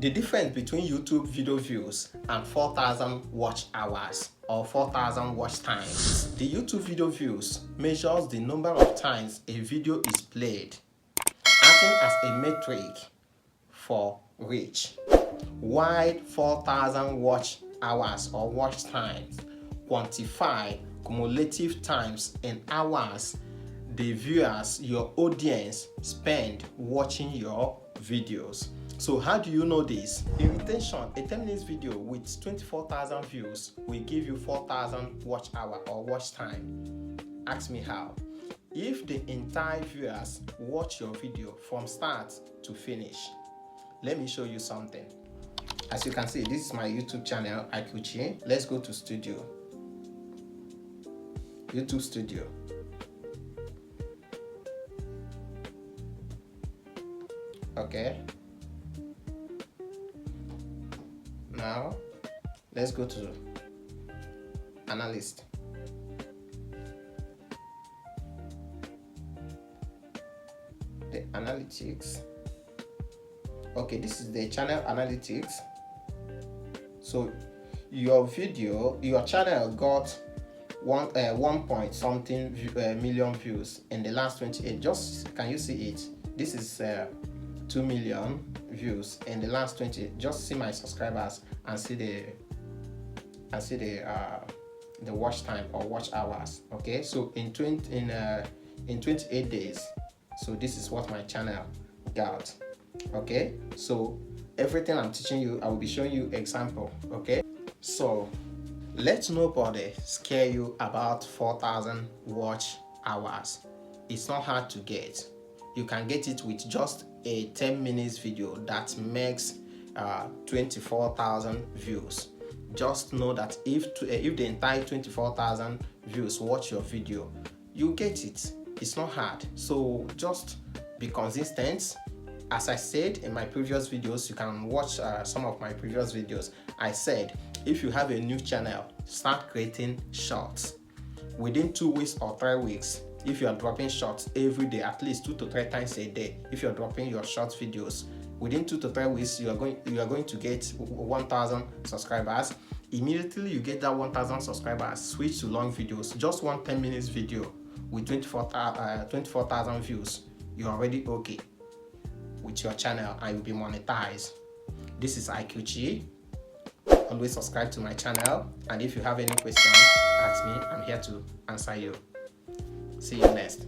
The difference between YouTube video views and 4,000 watch hours or 4,000 watch times. The YouTube video views measures the number of times a video is played, acting as a metric for reach, while 4,000 watch hours or watch times quantify cumulative times in hours the viewers, your audience, spend watching your videos. So how do you know this? In retention, a 10 minutes video with 24,000 views will give you 4,000 watch hour or watch time. Ask me how. If the entire viewers watch your video from start to finish, let me show you something. As you can see, this is my YouTube channel, IQChi. Let's go to studio. YouTube Studio. Okay. Now, let's go to Analyst. The Analytics. Okay, this is the channel Analytics. So, your video, your channel got 1 point something million views in the last 28. Just can you see it? This is 2 million views in the last 20. Just see my subscribers and see the watch time or watch hours. Okay, so in 28 days, so this is what my channel got. Okay, so everything I'm teaching you, I will be showing you example. Okay, so let nobody scare you about 4,000 watch hours. It's not hard to get. You can get it with just a 10 minutes video that makes 24,000 views. Just know that if the entire 24,000 views watch your video, you get it. It's not hard. So just be consistent. As I said in my previous videos, you can watch some of my previous videos. I said if you have a new channel, start creating shorts. Within 2 weeks or 3 weeks, if you are dropping shorts every day, at least 2 to 3 times a day, if you're dropping your short videos, within 2 to 3 weeks, you are going to get 1,000 subscribers. Immediately you get that 1,000 subscribers, switch to long videos. Just one 10 minutes video with 24,000 views, you're already okay with your channel and you'll be monetized. This is IQChi. Always subscribe to my channel, and if you have any questions, ask me. I'm here to answer you. See you next.